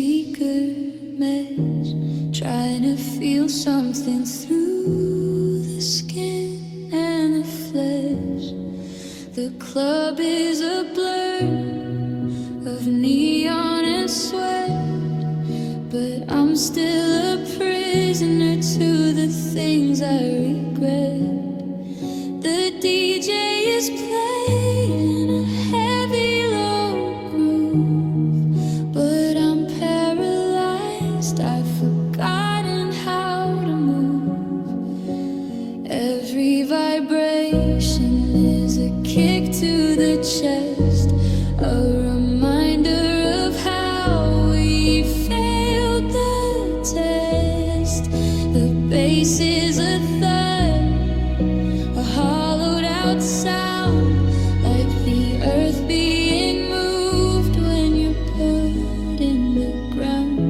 secret mesh, trying to feel something through the skin and the flesh. The club is a blur of neon and sweat, but I'm still a prisoner to the things I regret. The DJ is playing a heavy low groove, but I'm paralyzed, I've forgotten how to move. Every vibration is a kick to the chest, a reminder of how we failed the test. The bass is a thud, a hollowed out sound, like the earth being moved when you're put in the ground.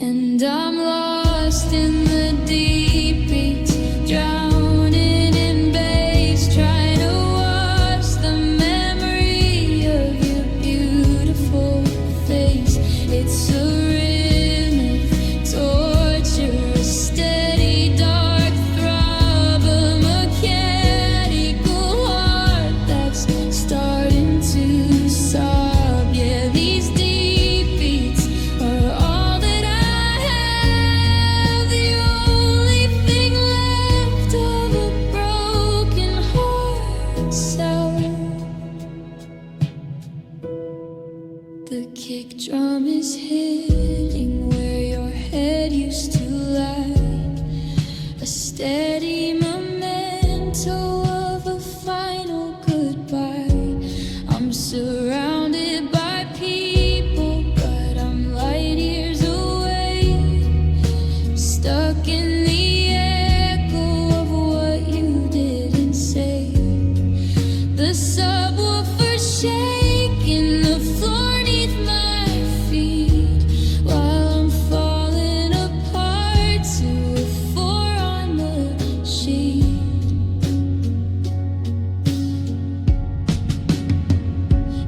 And I'm lost in the deep beats, drowning in bass, trying to wash the memory of your beautiful face. It's a rhythmic torture, a steady dark throb, a mechanical heart that's starting to sob. Yeah, these deep beats are all that I have, the only thing left of a broken heart sound. The kick drum is hitting where your head used to lie, a steady memento of a final goodbye. I'm surrounded by people, but I'm light years away, stuck in the echo of what you didn't say. The subwoofer shaking the floor neath my feet, while I'm falling apart to a 4 on the sheet.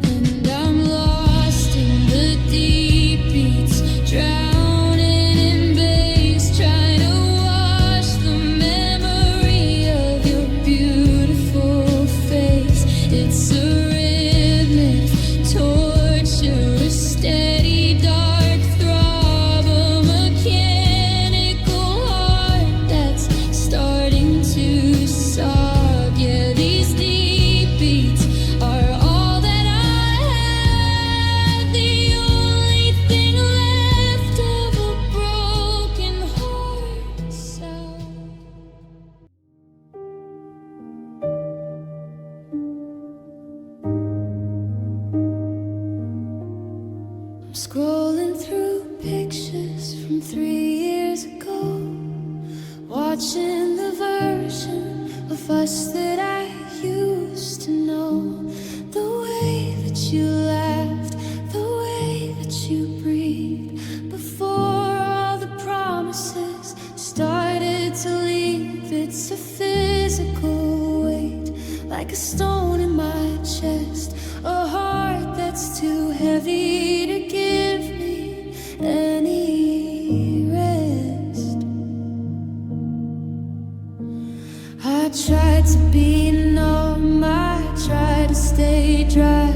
And I'm lost in the deep beats, drowning in bass, trying to wash the memory of your beautiful face. It's a rhythmic torture, a steady dark throb, a mechanical heart that's starting to sob. Yeah, these deep beats are all that I have, the only thing left of a broken heart sound. I'm scrolling through pictures from 3 years ago, watching the version of us that I used to know. The way that you laughed, the way that you breathed, before all the promises started to leave. It's a physical weight, like a stone in my chest, a heart that's too heavy to give me any rest. I tried to be numb, I tried to stay dry,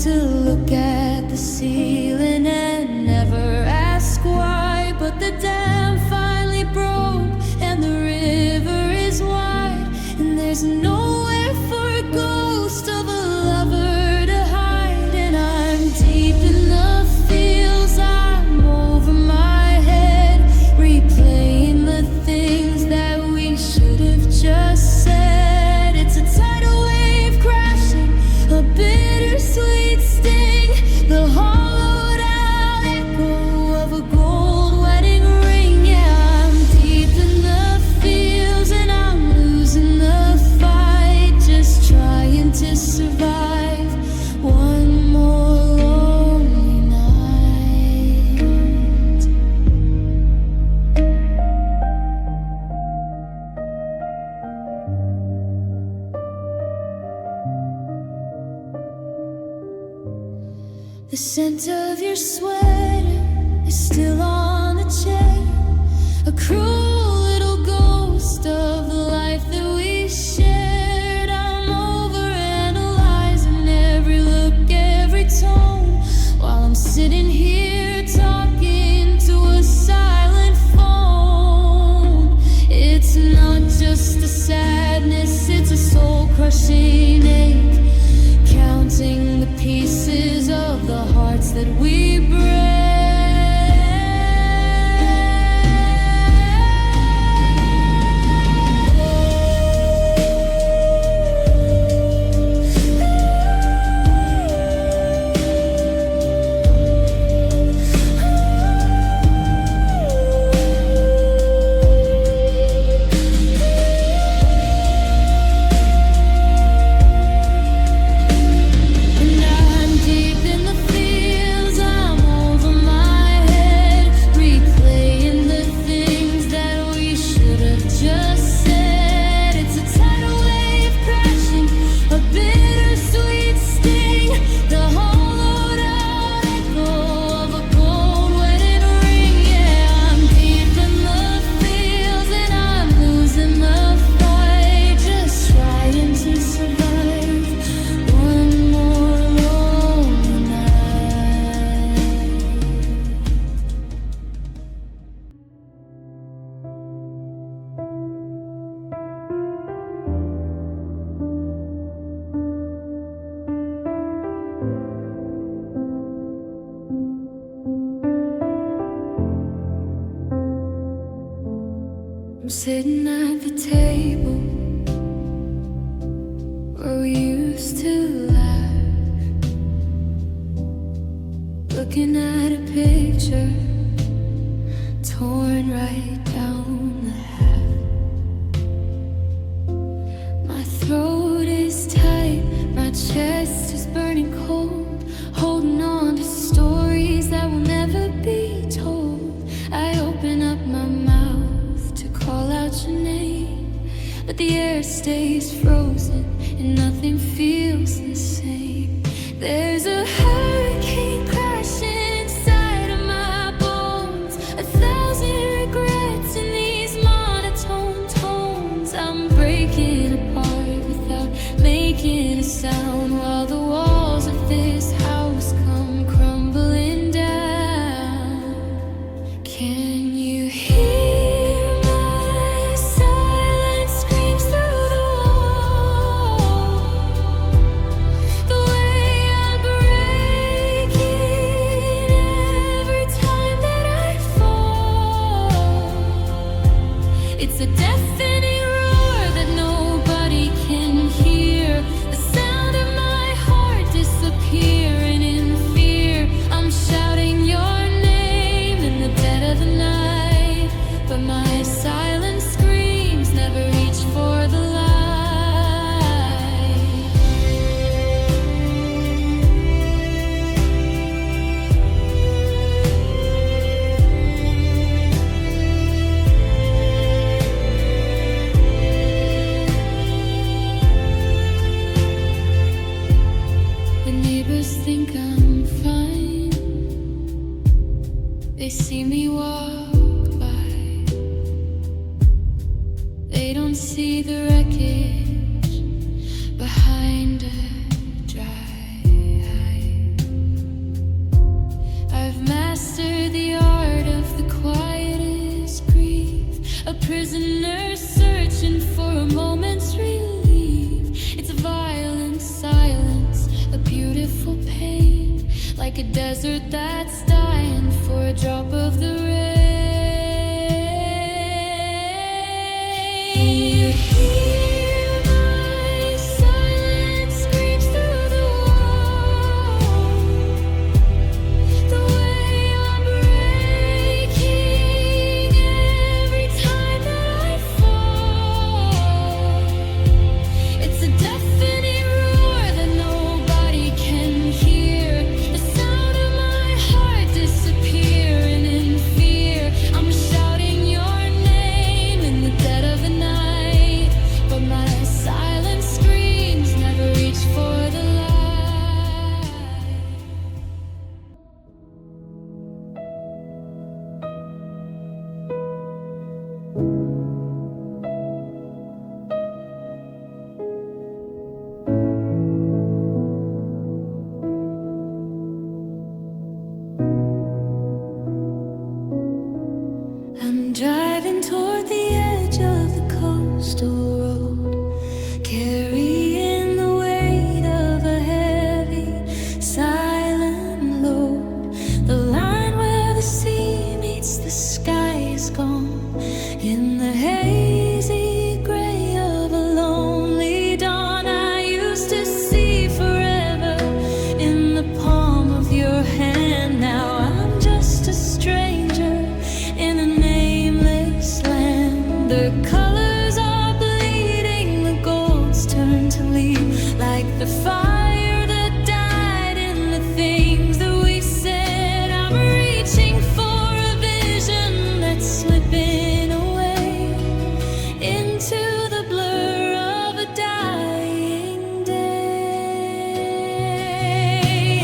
to look at the ceiling and never ask why. But the dam finally broke and the river is wide, and there's nowhere for a ghost of a lover to hide. And I'm deep in the fields, I'm over my head, replaying the things that we should have just said. It's a tidal wave crashing, a bittersweet sting, the hollowed out echo of a gold wedding ring. Yeah, I'm deep in the fields and I'm losing the fight. scent of your sweater is still on the chair. A cruel little ghost of the life that we shared. I'm overanalyzing every look, every tone, while I'm sitting here talking to a silent phone. It's not just a sadness, it's a soul-crushing ache, counting the pieces of the hearts that we break. I'm sitting at the table where we used to laugh, looking at a picture torn right down the half. My throat is tight, my chest is burning cold, holding on to stories that will never be told. I open up my mouth, call out your name, but the air stays frozen and nothing feels the same. There's a hurricane crashing inside of my bones, 1,000 regrets in these monotone tones. I'm breaking apart without making a sound, while the walls of this house come crumbling down. Can you hear It's a deafening roar that nobody can hear, the sound of my heart disappearing in fear. I'm shouting your name in the dead of the night, but my silent screams never reach for the light. Think I'm fine. They see me walk by. They don't see the wreckage behind a dry eye. I've mastered the art of the quietest grief, a prisoner searching for a moment's relief. It's a violent silence, a beautiful pain, like a desert that's dying for a drop of the rain. You hear my silent screams through the wall, the way I'm breaking every time that I fall. It's a deafening roar that nobody can hear, the sound of my heart disappearing in fear. I'm shouting your name in the dead of the night, but The colors are bleeding, the golds turn to leave, like the fire that died in the things that we said. I'm reaching for a vision that's slipping away into the blur of a dying day.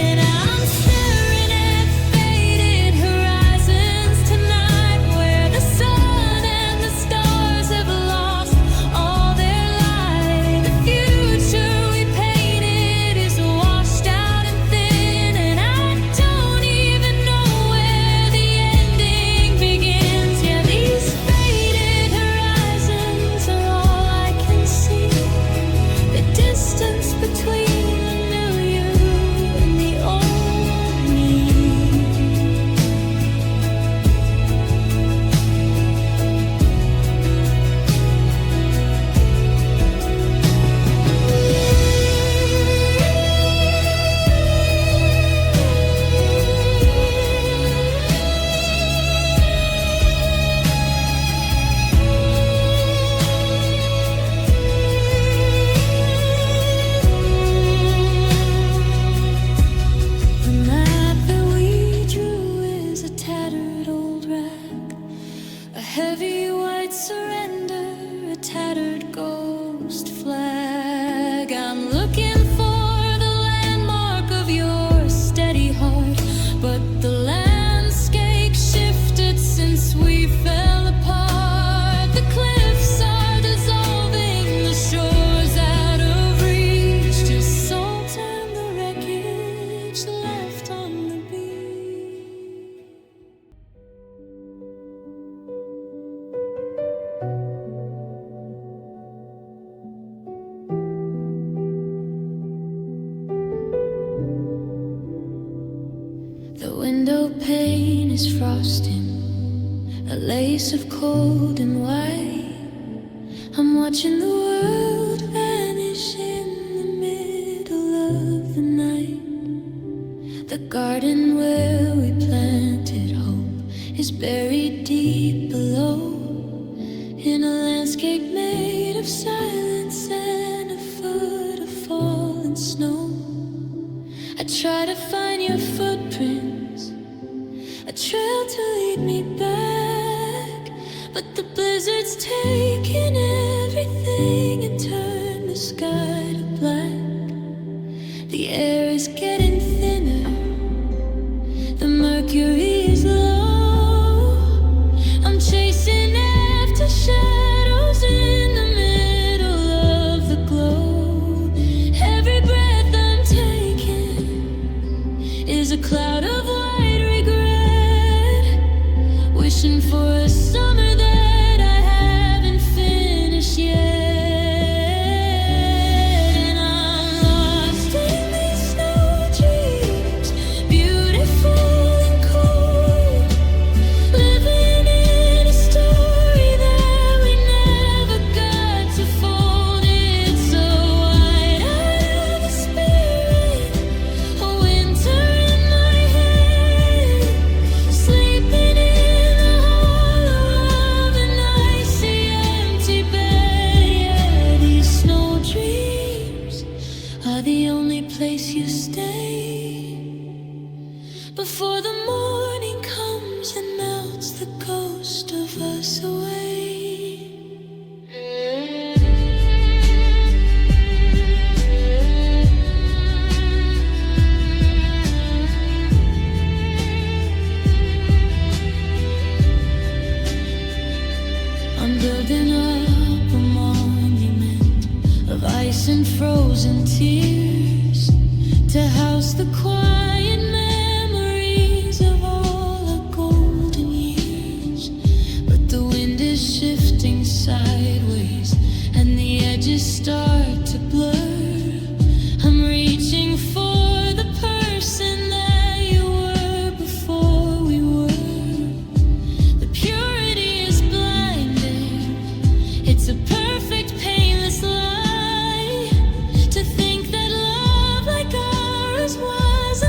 And I'm staring at faded horizons tonight, where the sun and the stars have lost all their light. The future we painted is washed out and thin, and I don't even know where the ending begins. Yeah, these faded horizons are all I can see. The distance between the new you and the old me. The map that we drew is a tattered old rag, a heavy white surrender, a tattered ghost flag. I'm looking for the landmark of your steady heart, but the landscape shifted since we fell apart. The cliffs are dissolving, the shores out of reach, just salt and the wreckage left on the beach. The window pane is frosting, a lace of cold and white. I'm watching the world vanish in the middle of the night. The garden where we planted hope is buried deep below, in a landscape made of silence and a foot of fallen snow. I try to find your footprints, a trail to lead me back, but the blizzard's taken everything and turned the sky to black. The air is getting thinner, the mercury is low. I'm chasing after shadows in the middle of the glow. Every breath I'm taking is a cloud of white regret, wishing for a summer that I haven't finished yet. And I'm lost in these snow dreams, beautiful and cold, living in a story that we never got to fold. It's so wide out of the spirit, a winter in my head, sleeping in the hollow of an icy empty bed. Yeah, these snow dreams are the only place you stay before the morning comes and melts the ghost of us away. I'm building up a monument of ice and frozen tears to house the quiet memories of all our golden years. But the wind is shifting sideways and the edges start to blur. I'm reaching for the person that you were before we were. The purity is blinding, it's a perfect painless lie to think that love like ours was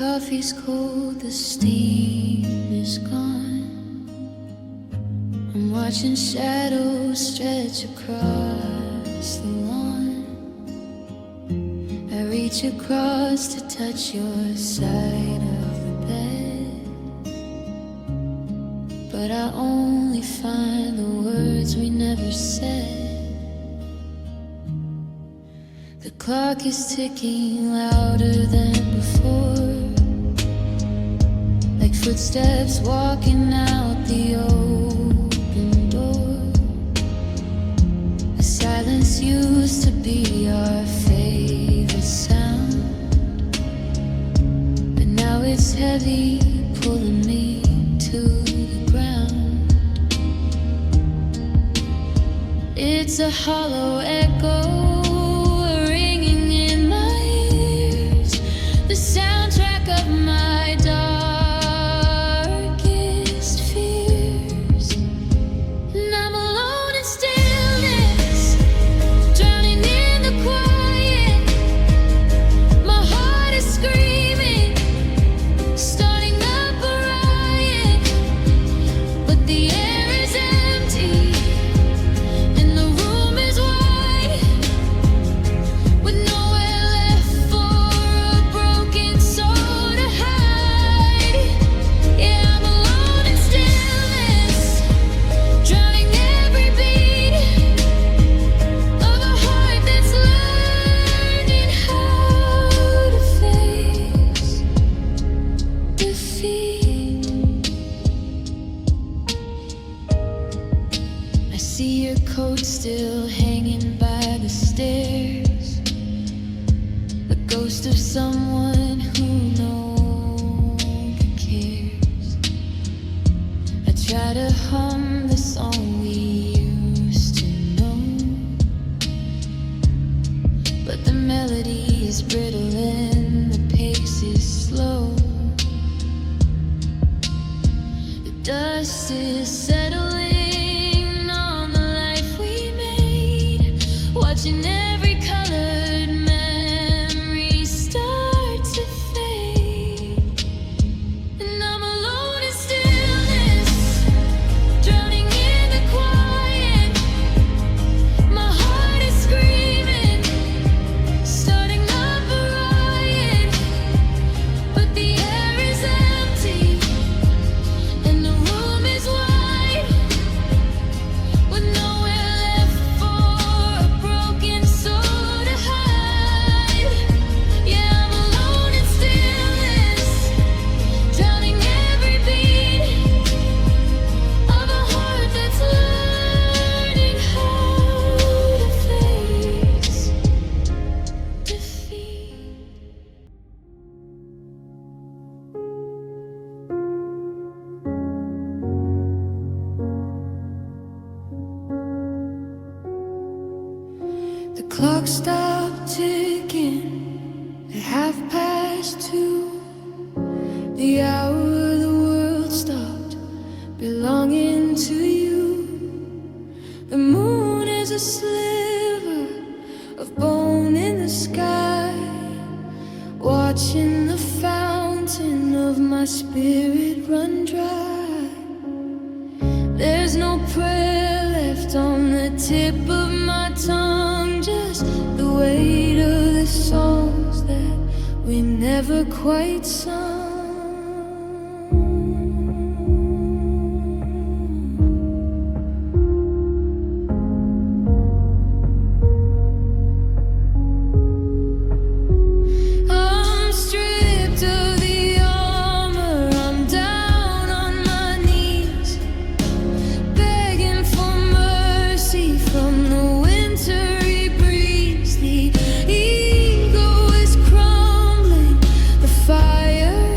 coffee's cold, the steam is gone. I'm watching shadows stretch across the lawn. I reach across to touch your side of the bed, but I only find the words we never said. The clock is ticking louder than before, like footsteps walking out the open door. The silence used to be our favorite sound, but now it's heavy, pulling me to the ground. It's a hollow echo, the soundtrack of my darkest fears. And I'm alone in stillness, drowning in the quiet. My heart is screaming, starting up a riot, but the air is empty and the room is wide, with nowhere left for coat still hanging by the stairs, the ghost of someone who no longer cares. I try to hum the song we used to know, but the melody is brittle and the pace is slow. The dust is settling, watching every colored memory start to fade. And I'm alone in stillness, drowning in the quiet. My heart is screaming, starting up a riot, but the air is empty and the room is wide, with nowhere left for clock stopped ticking at 2:30. The hour the world stopped belonging to you. The moon is a sliver of bone in the sky, watching the fountain of my spirit run dry. There's no prayer left on the tip of my tongue, just the weight of the songs that we never quite sung. Fire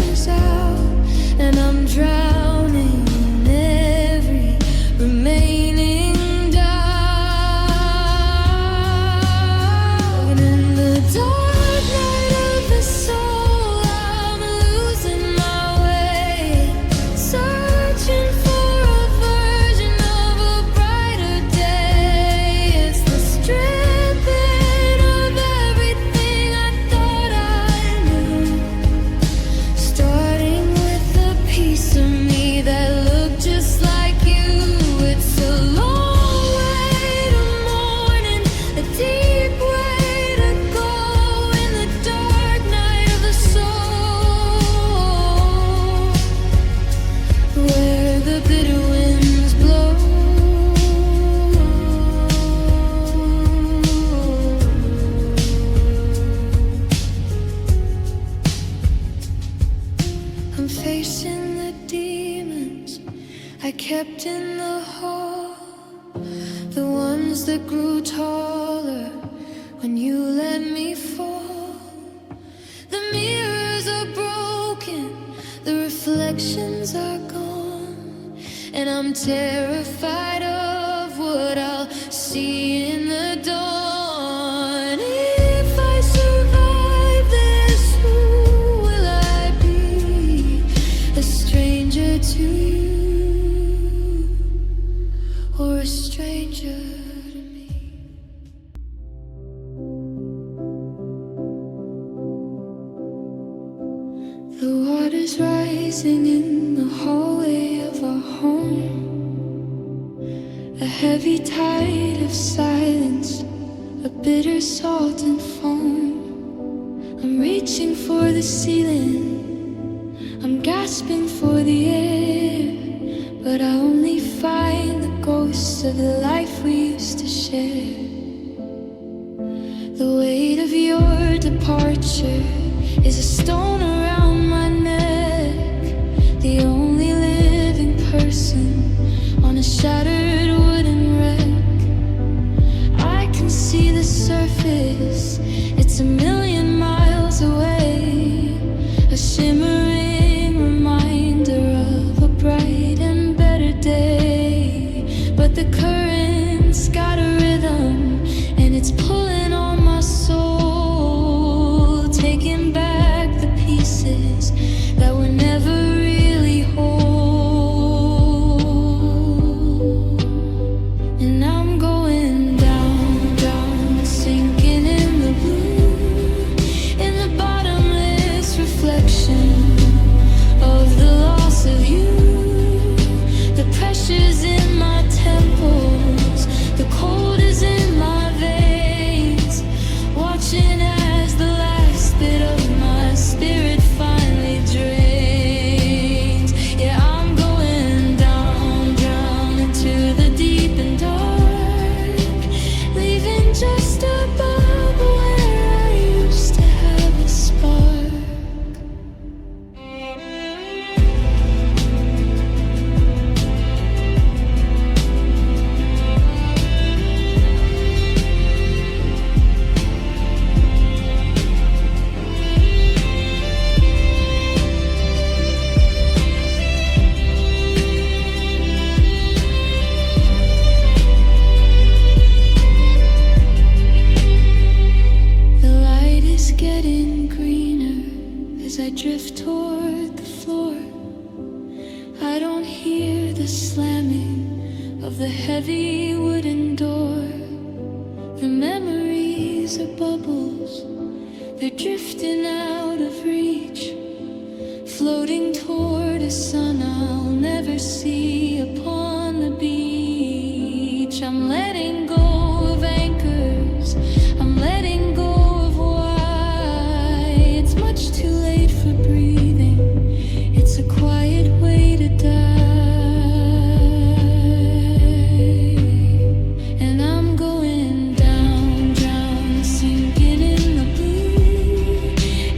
nursing the demons I kept in the hall, the ones that grew taller when you let me fall. The mirrors are broken, the reflections are gone, and I'm terrified of what I'll see in the dawn. If I survive this, who will I be? A stranger to you, or a stranger to me? The water's rising in the hallway of our home, a heavy tide of silence, a bitter salt and foam. I'm reaching for the ceiling, I'm gasping for the air, but I only find the ghosts of the life we used to share. The weight of your departure is a stone around my neck, the only living person on a shattered wooden wreck. I can see the surface, it's a million miles away, a shimmering reminder of a bright and better day. But the current's got a rhythm, and it's pulling on my soul, taking back the pieces that were never really whole. And I'm going down, down, sinking in the blue, in the bottomless reflection of the loss of you. The pressure's in my temples, the cold is in my veins, watching as the last bit of my spirit finally drains. Yeah, I'm going down, down into the deep and dark, leaving just above where I used to have a spark. The light is getting greener as I drift toward the floor. I don't hear the slamming of the heavy wooden door. The memories are bubbles, they're drifting out of reach, floating toward a sun I'll never see upon the beach. I'm letting go of anchors, I'm letting go of why it's much too late for breathing. It's a quiet way to die. And I'm going down, down, sinking in the blue,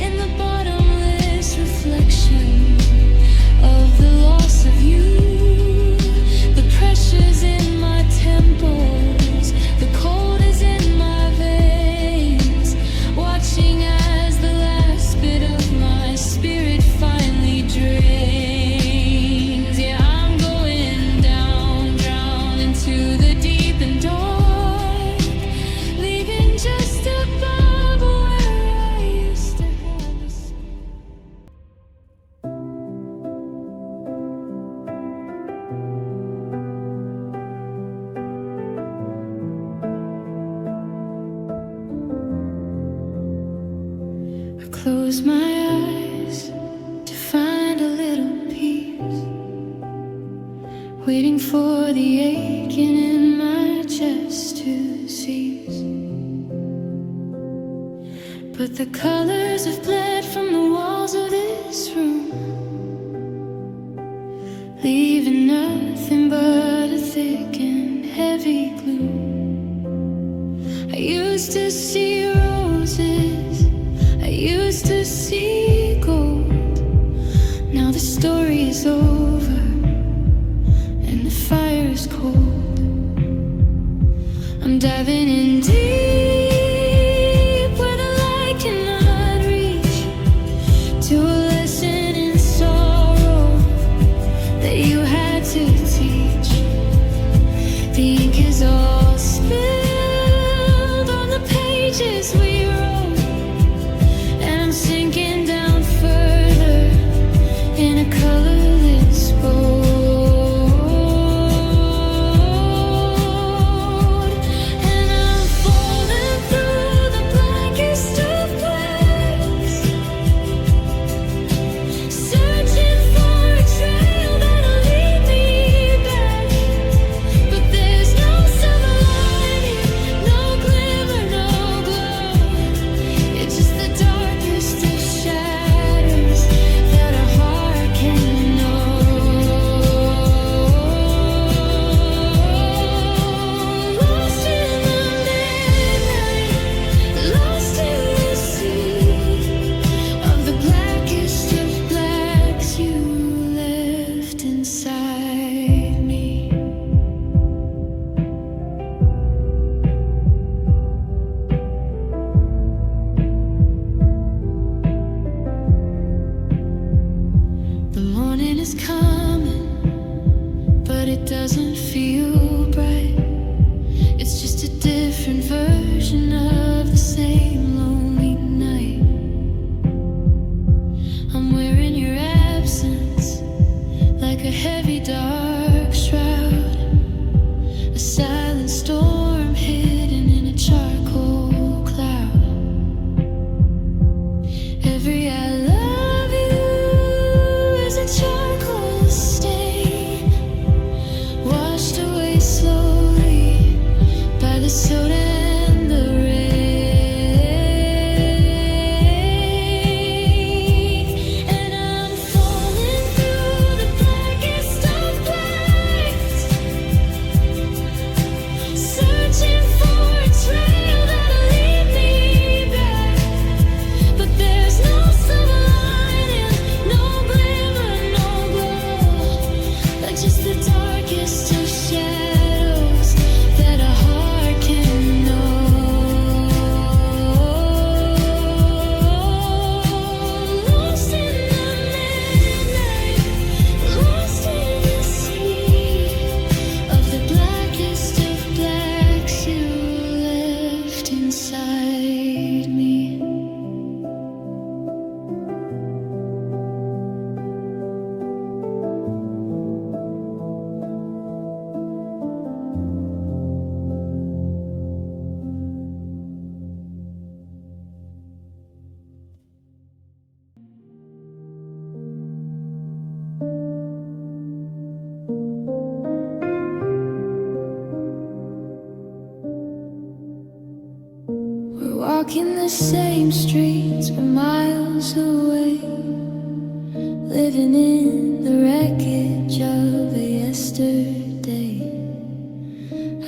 in the bottomless reflection of the loss of you. The pressure's in my temples, the cold is in my veins, watching as the last bit of my spirit finally drains. Yeah, I'm going down, down into the deep and dark, leaving just above where I used to have a spark. I close my eyes to find a little peace, waiting for the aching in my chest to cease. But the colors have bled from the walls of this room, leaving nothing but a thick and heavy gloom. I used to see roses, I used to see gold. Now the story story is over and the fire is cold. I'm diving in deep where the light cannot reach, to a lesson in sorrow that you had to teach. The ink is all spilled on the pages we wrote, and I'm sinking down further in a colorless boat. And I'm falling through the blackest of blacks, searching for a trail that'll lead me back. But there's no silver lining, no glimmer, no glow. It's just the darkest of shadows that a heart can know. Lost in the midnight, lost in the sea of the blackest of blacks you left inside me. The morning is coming, but it doesn't feel bright. It's just a different version of the same lonely night. I'm wearing your absence like a heavy dark shroud, a silent storm hidden in a charcoal cloud. Every I love you is a charcoal stain, washed away slowly by the soda and the rain. And I'm falling through the blackest of blacks, searching for a trail that'll lead me back. But there's no silver lining, no glimmer, no glow, like just the darkest of shadows that a heart can know. Lost in the midnight, lost in the sea of the blackest of blacks you left inside me. We're walking the same streets, we're miles away, living in the wreckage of a yesterday.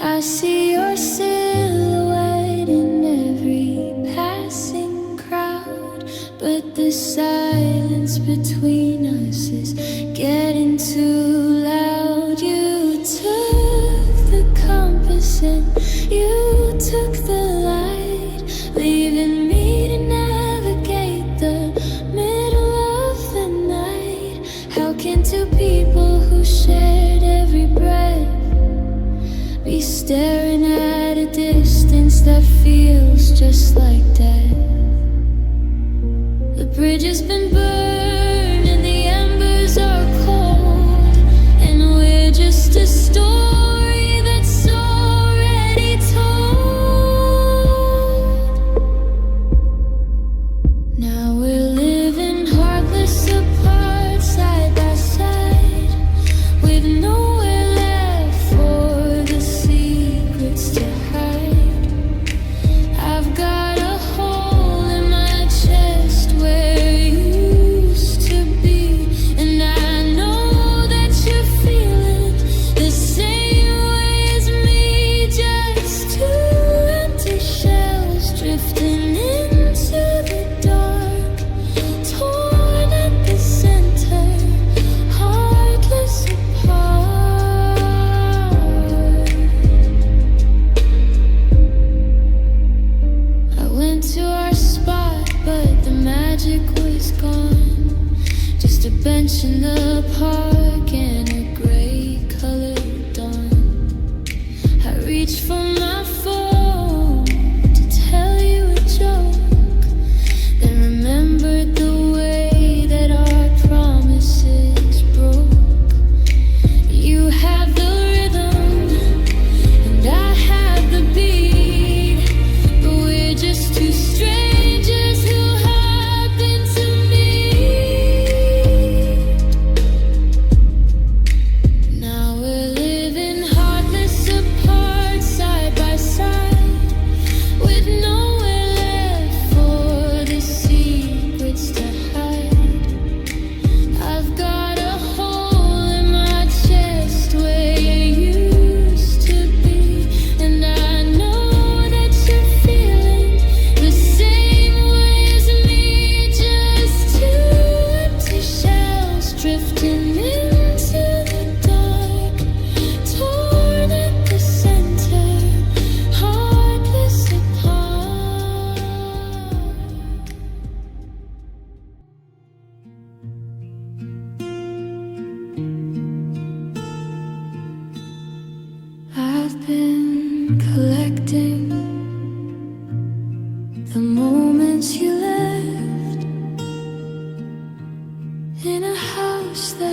I see your silhouette in every passing crowd, but the silence between us is getting too loud. You took the compass and you took the light, leaving me to navigate the middle of the night. How can two people who shared every breath be staring at a distance that feels just like death? The bridge has been burned and the embers are cold, and we're just a story that's already told. Now we're living heartless apart, side by side, with nowhere left for the secrets to hide. I've got a hole in my chest where you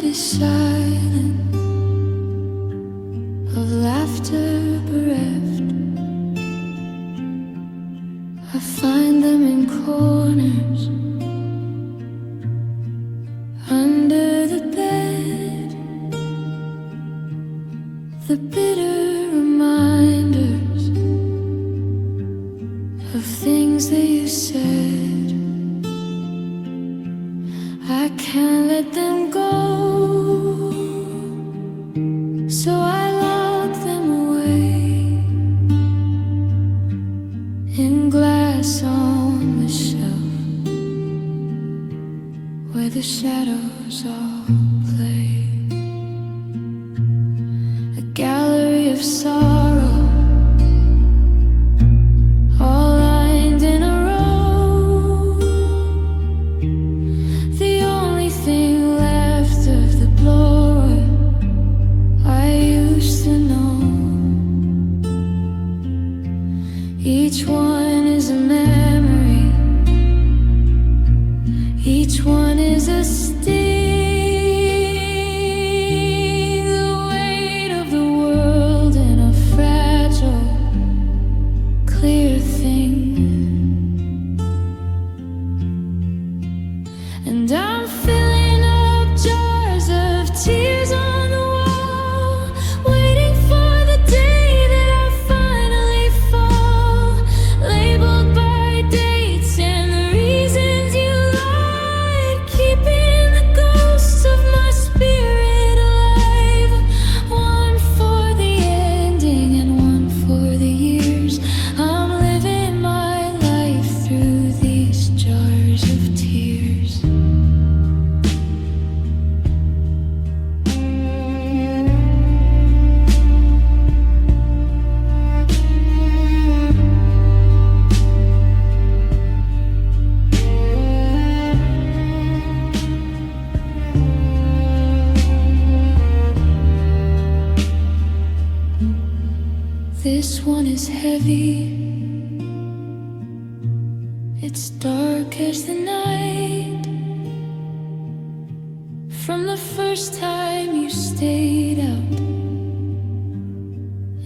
is silent, of laughter bereft. I find them in corners, under the bed, the bitter reminders of things that you said. I can't let them go, so I lock them away in glass on the shelf, where the shadows all play. A gallery of sorrow, all lined in a row. The only thing left of the blower I used to know. Each one is a memory, each one is a sting, the weight of the world in a fragile, clear thing. And I'm filling up jars of tears on the wall, waiting for the day that I finally fall, labeled by dates and the reasons you lied, keeping the ghosts of my spirit alive. One for the ending and one for the years. I'm living my life through these jars of tears. This one is heavy, it's dark as the night. From the first time you stayed out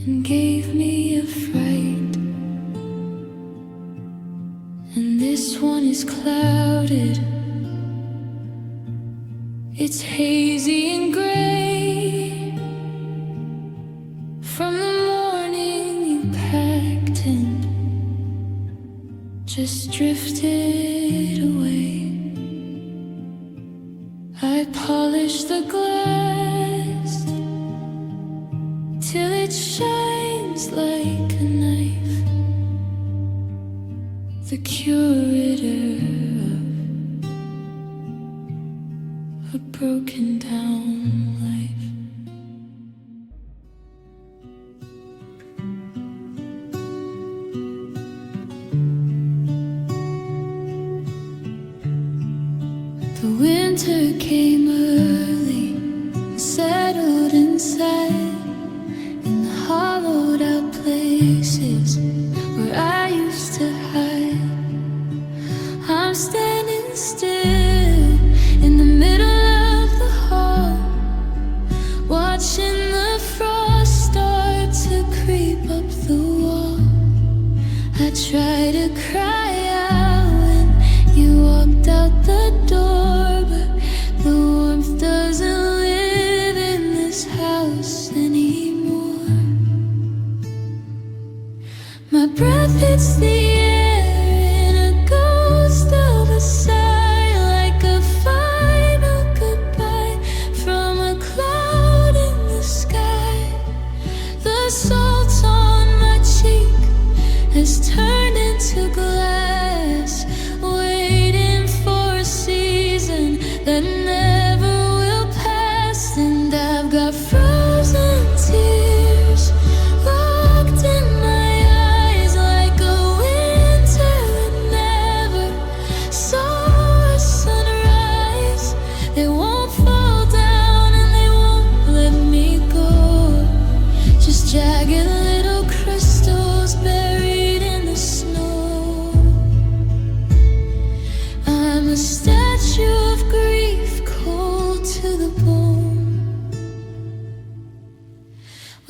and gave me a fright. And this one is clouded, it's hazy and gray. From the morning you packed and just drifted away. I polish the glass till it shines like a knife, the curator of a broken down life. The winter came early and settled inside in the hollowed out places where I used to hide. I'm standing still in the middle of the hall, watching the frost start to creep up the wall. I try to cry out when you walked out the door, but the warmth doesn't live in this house anymore. My breath hits the air in a ghost of a sigh, like a final goodbye from a cloud in the sky. The salt on my cheek has turned into glass, waiting for a season that never will pass. And I've got frozen tears locked in my eyes, like a winter that never saw a sunrise. They won't fall down and they won't let me go, just jagged little crystals buried in the snow. I'm a statue of grief, cold to the bone.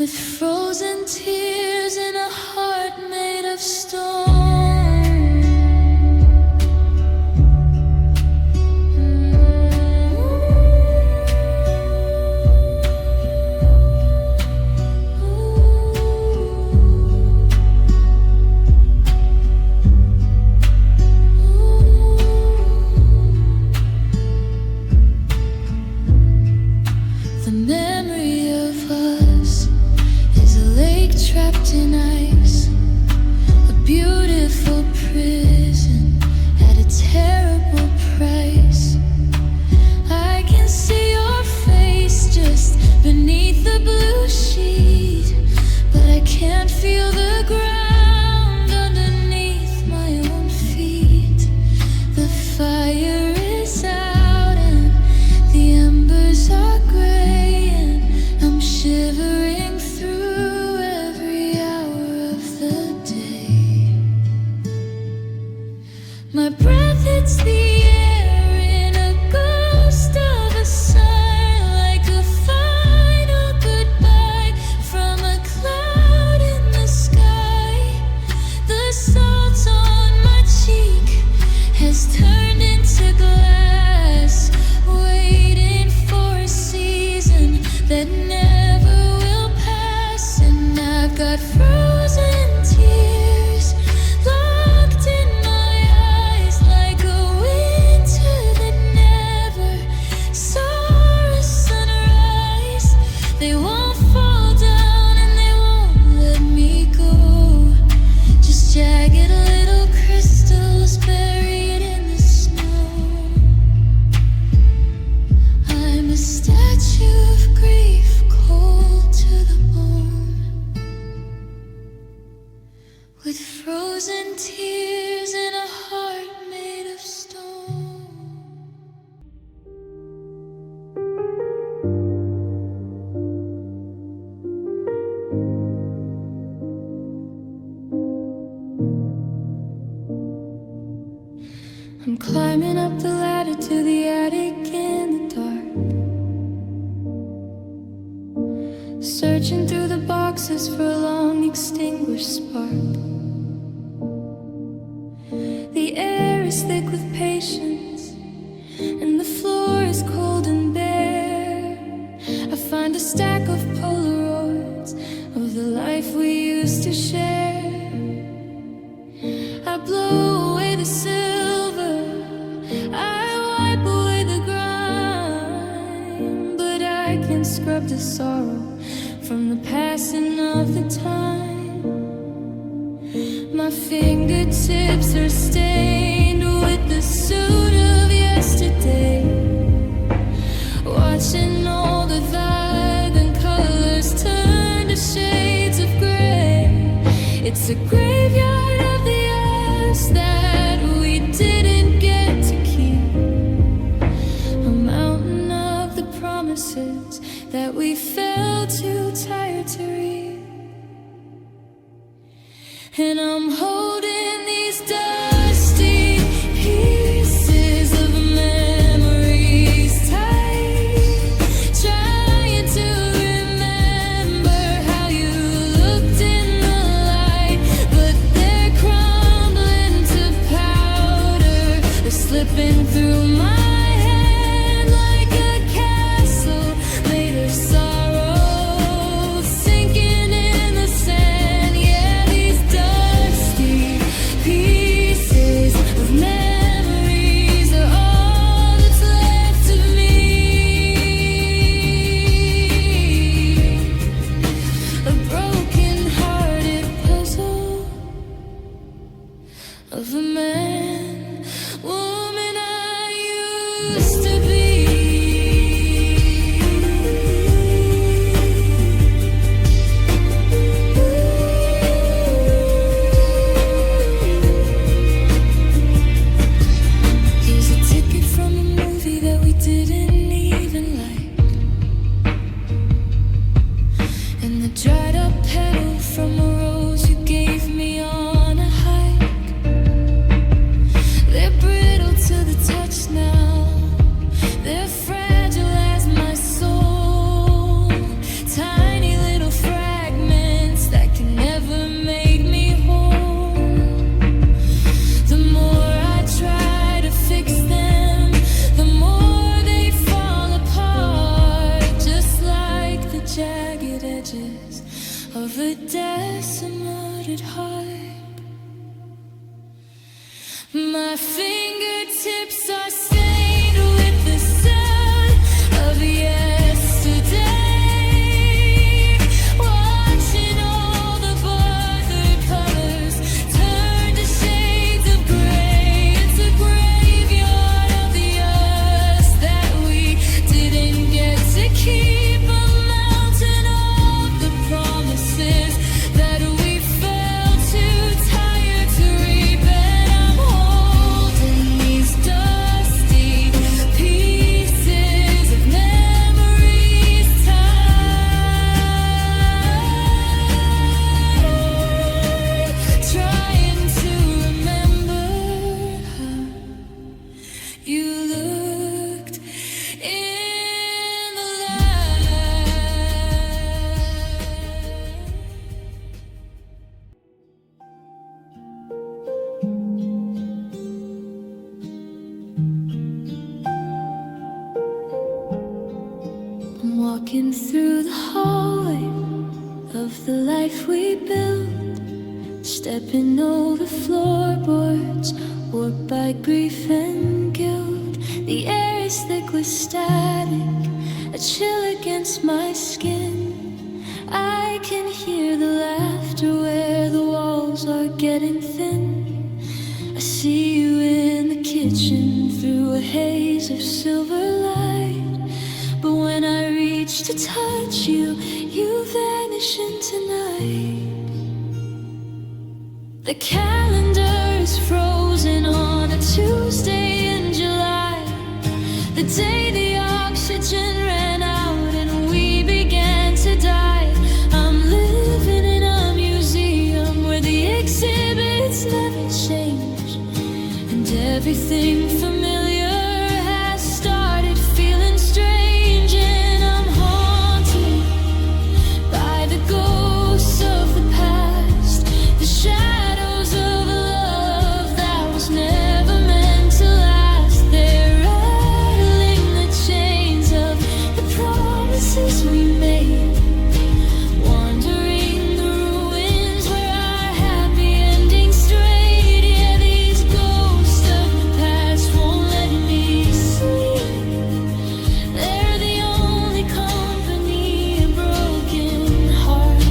with frozen tears and a heart made of stone. The memory of us is a lake trapped in ice, a beautiful prison at a terrible price. I can see your face just beneath the blue sheet, but I can't feel the ground underneath my own feet. The fire is out and the embers are gray, and I'm shivering through every hour of the day. My breath hits the air in a ghost of a sigh, like a final goodbye from a cloud in the sky. The salt on my cheek has turned into glass, waiting for a season that never will pass. And I've got frozen tears locked in my eyes, like a winter that never saw a sunrise. They won't fall down and they won't let me go, just jagged little crystals buried in the snow. I'm a statue of grief, cold to the bone, with frozen tears and a heart made of stone. I'm climbing up the ladder to the attic in the dark, searching through the boxes for a long extinguished spark. The air is thick with patience, and the floor is cold and bare. I find a stack of Polaroids of the life we used to share. I blow away the silver, I wipe away the grime, but I can scrub the sorrow from the passing of the time. My fingertips are stained with the soot of yesterday, watching all the vibrant colors turn to shades of gray. It's a graveyard of the us that we didn't get to keep, a mountain of the promises that we felt too tired to read. And I'm holding these dusty pieces of memories tight, trying to remember how you looked in the light, but they're crumbling to powder. They're slipping through my hand like a castle made of sorrow, sinking in the sand. Yeah, these dusty pieces of memories are all that's left of me. A broken-hearted puzzle of a man, woman I used to be. Here's a ticket from a movie that we didn't even like, and the dried up petal from a rose you gave me on a hike. They're brittle to the touch now, they're fragile as my soul, tiny little fragments fingertips are stained with the sound of yesterday. Watching all the blurred colors turn to shades of gray. It's a graveyard of the us that we didn't get to keep. A mountain of the promises that we felt too tired to reap. And I'm holding these dusty pieces of memories tight, trying to remember how you looked in the I'm walking through the hallway of the life we built, stepping over floorboards warped by grief and guilt. The air is thick with static, a chill against my skin. I can hear the laughter where the walls are getting thin. I see you in the kitchen through a haze of silver light. But when I reach to touch you, you vanish into night. The calendar is frozen on a Tuesday in July, the day the oxygen ran out and we began to die. I'm living in a museum where the exhibits never change, and everything familiar has started feeling strange. And I'm haunted by the ghosts of the past, the shadows of a love that was never meant to last. They're rattling the chains of the promises we made, wandering the ruins where our happy ending strayed. Yeah, these ghosts of the past won't let me sleep. They're the only company a broken heart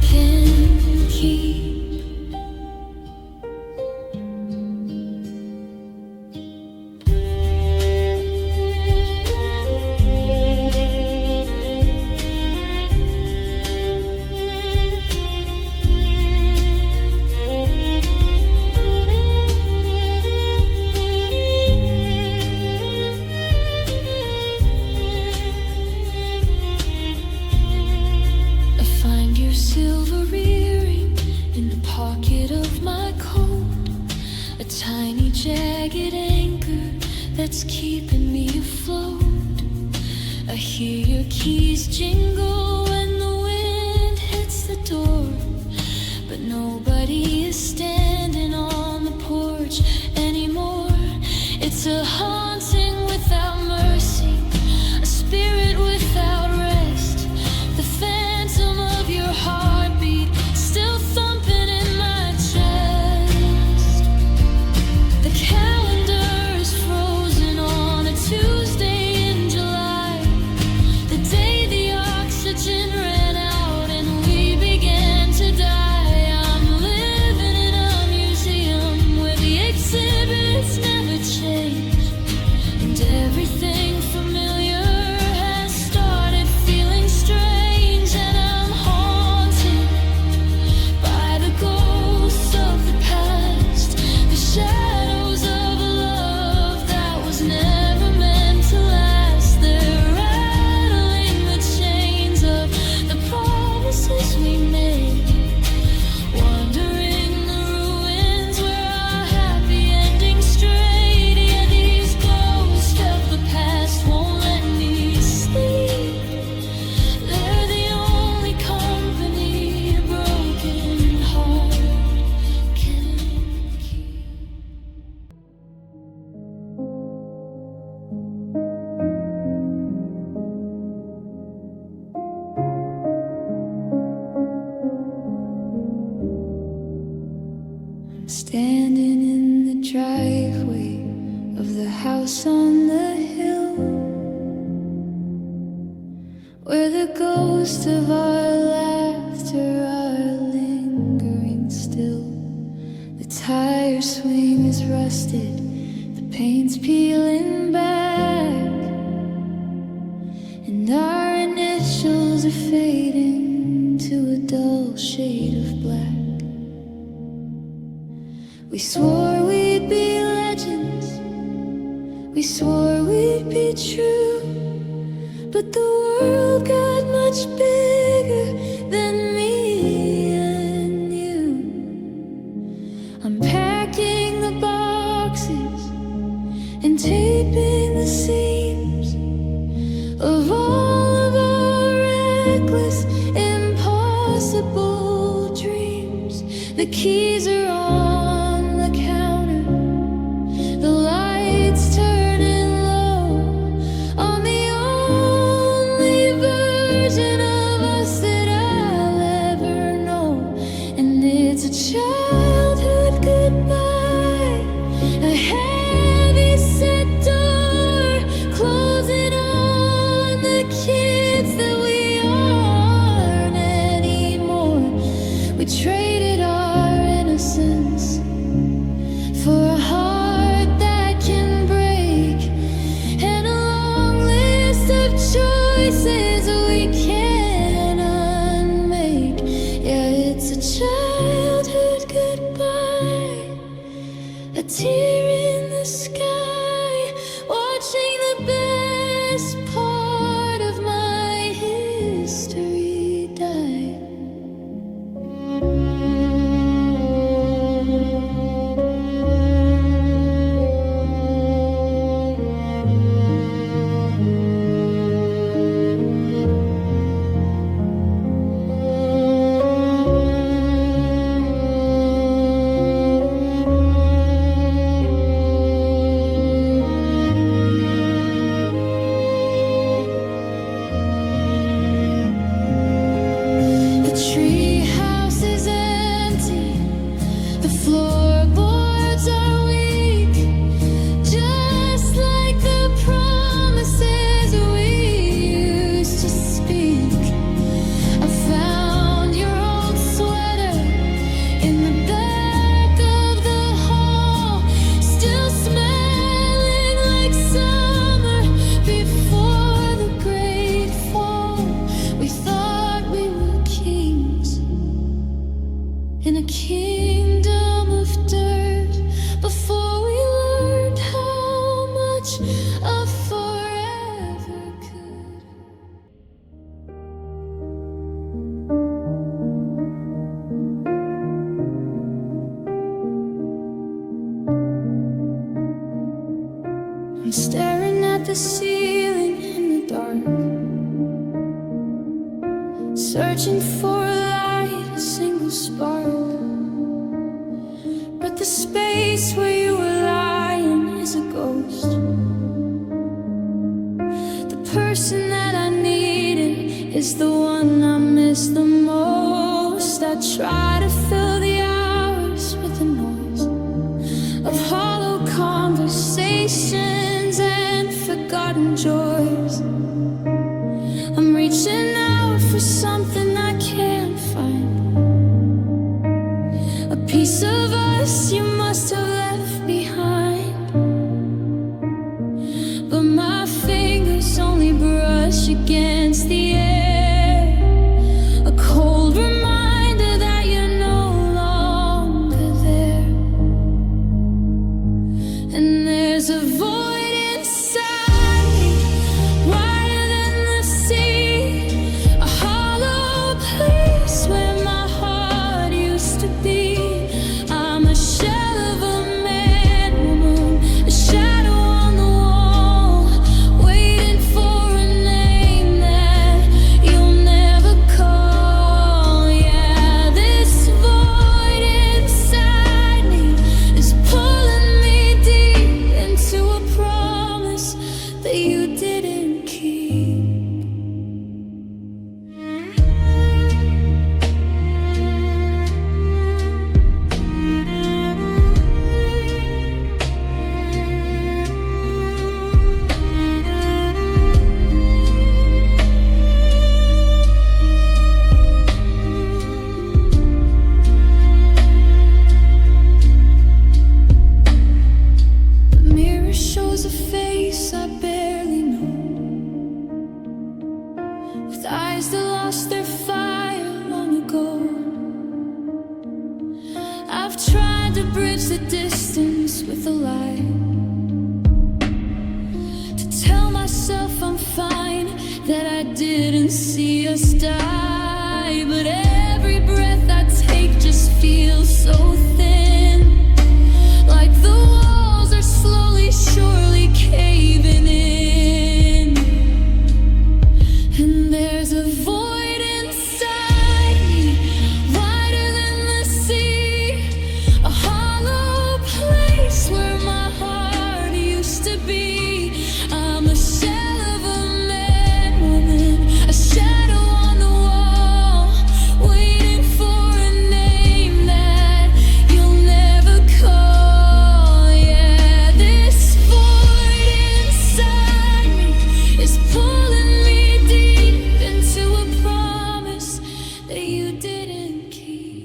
can keep. I find your silver earring in the pocket of my coat, a tiny jagged anchor that's keeping me afloat. I hear your keys jingle when the wind hits the door, but nobody is standing on the porch anymore. It's a haunting without mercy, a spirit without rest, the phantom of your heartbeat still thumping in my chest. The calendar is frozen on a Tuesday in July, the day the oxygen ran out and we began to die. I'm living in a museum where the exhibits never change, and everything familiar has started feeling strange. And I'm haunted by the ghosts of the past, the shadows of a love that was never meant to last. They're rattling the chains of the promises we made, wandering the ruins where our happy ending strayed. Yeah, these ghosts of the past won't let me sleep. They're the only company a broken heart can keep. Standing in the driveway house on the hill, where the ghosts of our laughter are lingering still. The tire swing is rusted, the paint's peeling back, and our initials are fading to a dull shade of black. We swore we'd be legends, we swore we'd be true, but the world got much bigger than me and you. I'm packing the boxes and taping the seams of all of our reckless, impossible dreams. The keys are on the counter, the lights turning low on the only version of us that I'll ever know. And it's a childhood goodbye, a heavy set door closing on the kids that we aren't anymore. We traded our innocence for a heart that can break, and a long list of choices we can't unmake. Yeah, it's a childhood goodbye, a tear in the sky, watching the best part of my history die. The treehouse is empty, the floorboards are weak, just like the promises we used to speak. I found your old sweater in the back of the hall, still smelling like summer before the great fall. We thought we were kings in a kingdom of dirt before we learned how much a forever could. I'm staring at the ceiling in the dark, searching for a light, a single spark. But the space where you were lying is a ghost. The person that I needed is the one I miss the most. I try to fill the hours with the noise of hollow conversations and forgotten joys. I'm reaching out for something I can't find, a piece of us you must have left behind. But my fingers only brush against the air, a cold reminder that you're with eyes that lost their fire long ago. I've tried to bridge the distance with a lie, to tell myself I'm fine, that I didn't see us die. But every breath I take just feels so thin, like the walls are slowly, surely caving in. And there's a void inside me, wider than the sea, a hollow place where my heart used to be. I'm a shell of a mad woman, a shadow on the wall, waiting for a name that you'll never call. Yeah, this void inside me is pulling me deep into a promise that you didn't keep.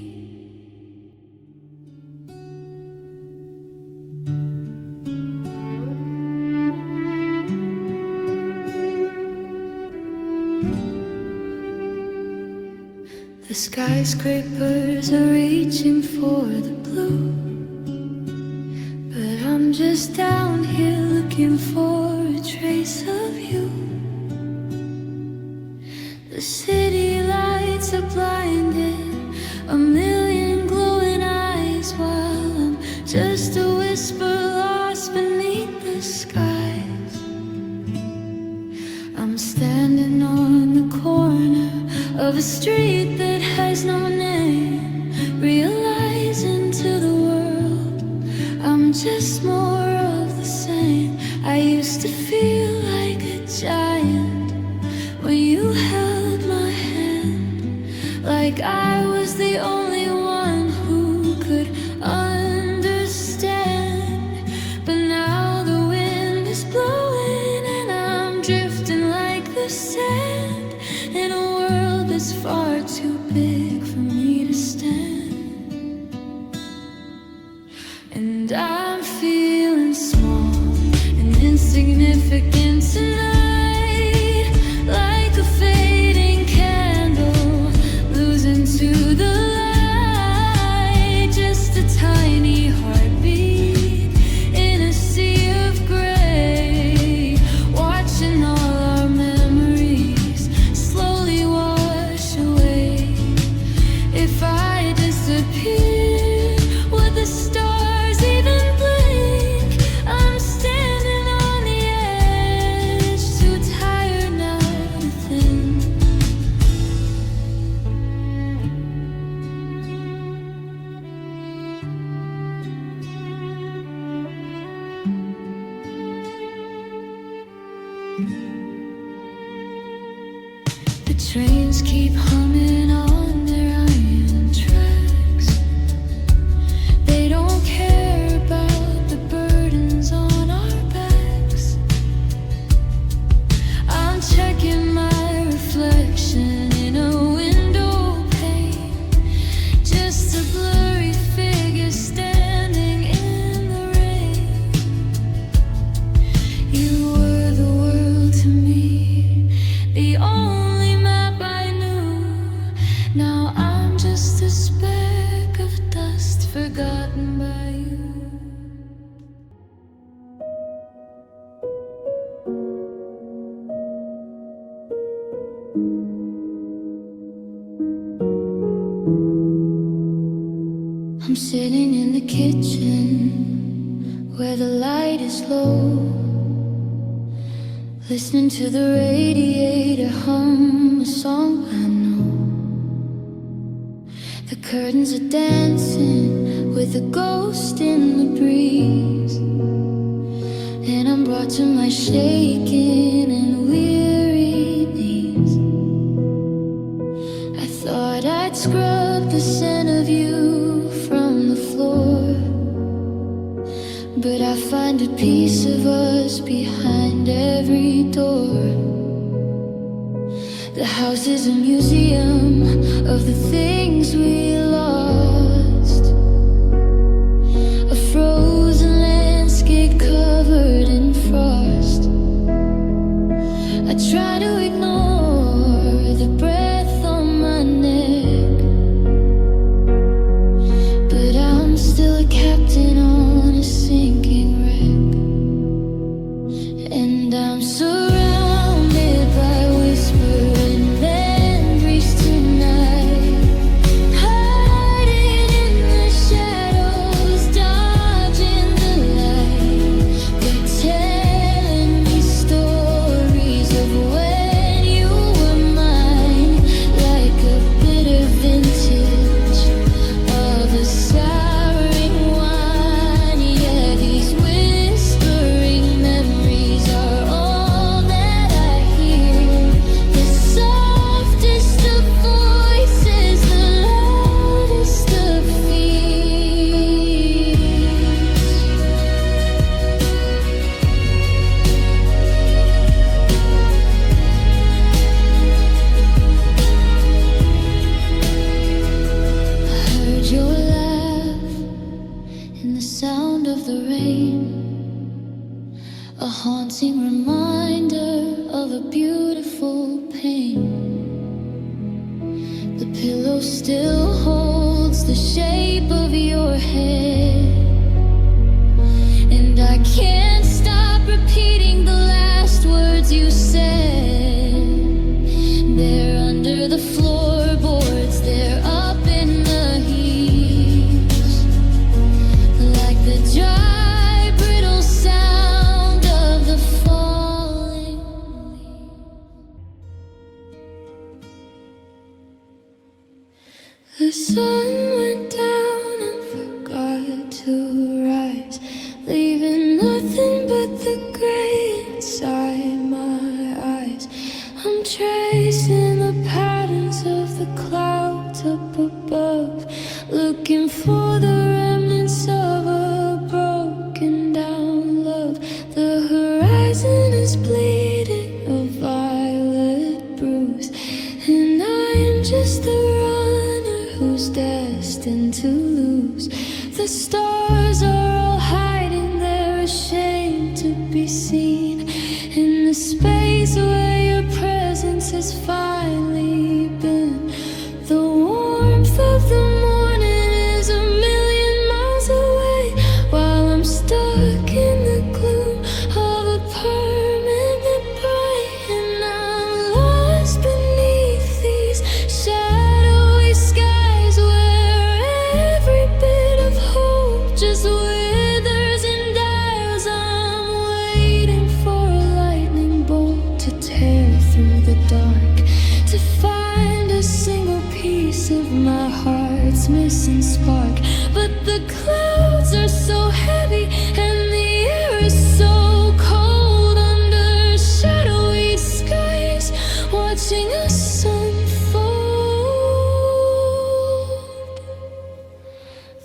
The skyscrapers are reaching for the blue, but I'm just down here looking for a trace of you. The city lights are blinded, a million glowing eyes, while I'm just a whisper lost beneath the skies. I'm standing on the corner of a street that has no name, realizing to the world I'm just more of the same. I used to feel like a giant when you held my hand, like I was the only one who could understand. But now the wind is blowing and I'm drifting like the sand in a world that's far too big for me to stand. And I'm feeling small and insignificant tonight, like a fading candle losing to the light. Just a tiny heartbeat in a sea of gray, watching all our memories slowly wash away. If I disappear, would the stars even blink? I'm standing on the edge, too tired now to think. The trains keep humming on their iron tracks. They don't care about the burdens on our backs. I'm checking my reflection in a window pane, just a blurry figure standing in the rain. You were the world to me, the only map I knew. Now I'm just a speck of dust forgotten by you. I'm sitting in the kitchen where the light is low, listening to the radiator hum a song I know. The curtains are dancing with a ghost in the breeze, and I'm brought to my shaking and weary knees. I thought I'd scrub the scent of you from the floor, but I find a piece of us behind every door. The house is a museum of the things we lost, a frozen landscape covered in frost. I try to ignore pillow still holds the shape of your head, and I can't stop repeating the last words you said. They're under the floorboards, they're up in the heaps, like the dry, brittle sound of the falling leaves. The sun went down and forgot to rise, leaving nothing but the gray inside my eyes. I'm tracing the patterns of the clouds up above, looking for the remnants of a broken down love. The horizon is bleeding a violet bruise, and I am just the runner who's destined to lose. The stars are all hiding, they're ashamed to be seen in the space where your presence has finally been. The warmth of the morning is a million miles away, while I'm stuck in the gloom of a permanent break, and I'm lost beneath these shadowy skies where every bit of hope just withers and dies. I'm waiting for a lightning bolt to tear through the dark, to find a single piece of my heart's missing spark. But the clouds are so heavy and the air is so cold, under shadowy skies, watching us unfold.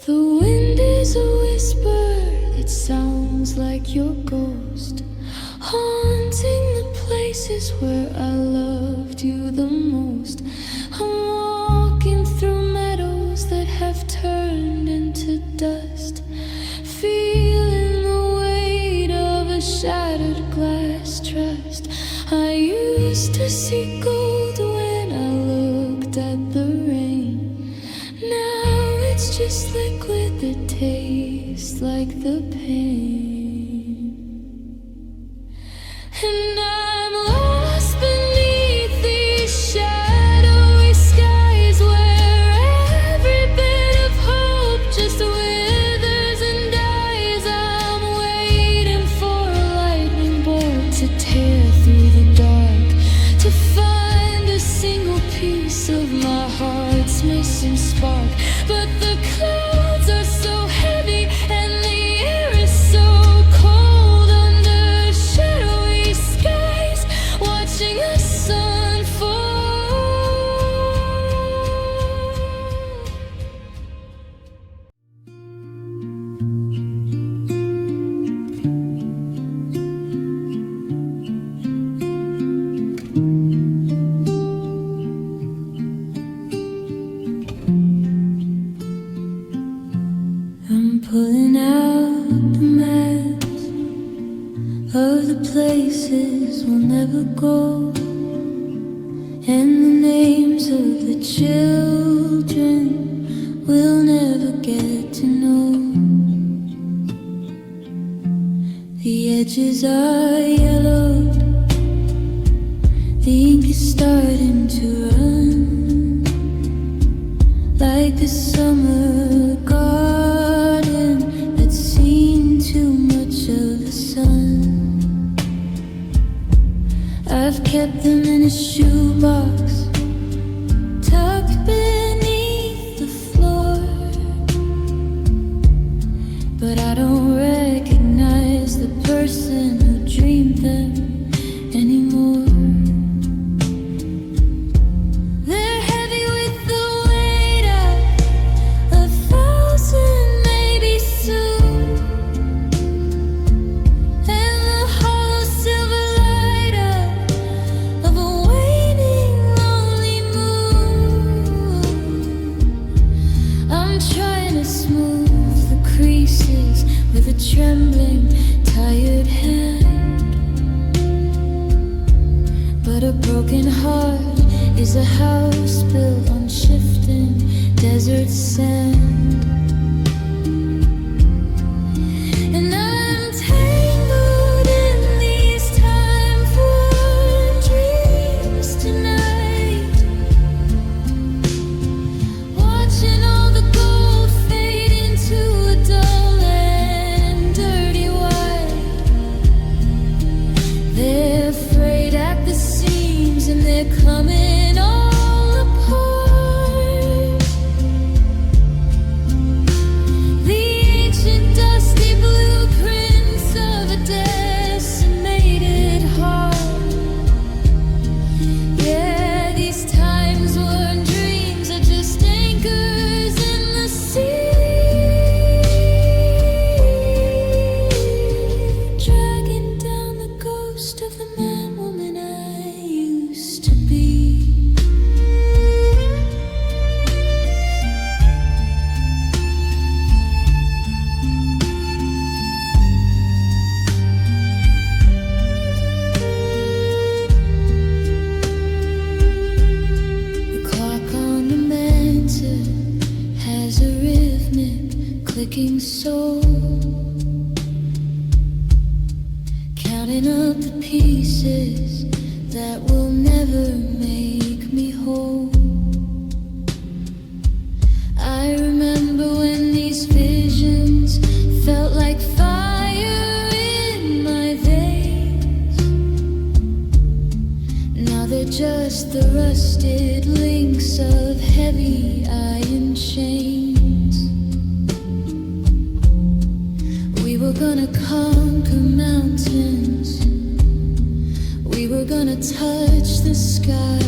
The wind is a whisper, it sounds like your ghost, haunting the places where I loved you the most. I'm walking through meadows that have turned into dust, feeling the weight of a shattered glass trust. I used to see gold when I looked at the rain. Now it's just liquid that tastes like the pain, and I'm lost beneath these shadowy skies where every bit of hope just withers and dies. I'm waiting for a lightning bolt to tear through the dark, to find a single piece of my heart's missing spark. But the clouds are so heavy and the air is so cold, under shadowy skies, watching us unfold. I'm pulling out the maps of the places we'll never go, and the names of the children we'll never get to know. The edges are yellowed, the ink is starting to run, like a summer garden that's seen too much of the sun. I've kept them in a shoebox, tucked beneath the floor, but I don't recognize the person who dreamed them anymore. They're heavy with the weight of 1,000, maybe soon, and the hollow silver light of a waning lonely moon. I'm trying to smooth the creases with a trembling, tired hand, but a broken heart is a house built on shifting washed in desert sand. And I'm tangled in these time-worn dreams tonight, watching all the gold fade into a dull and dirty white. They're frayed at the seams and they're coming all apart. The ancient dusty blueprints of a decimated heart. Yeah, these times worn dreams are just anchors in the sea, dragging down the ghost of the man, woman I used to be. The clock on the mantel has a rhythmic clicking soul, counting up the pieces that will never make me whole. I remember when these visions felt like fire in my veins. Now they're just the rusted links of heavy iron chains. We were gonna conquer mountains, we were gonna touch the sky.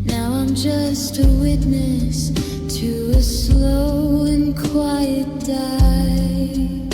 Now I'm just a witness to a slow and quiet die.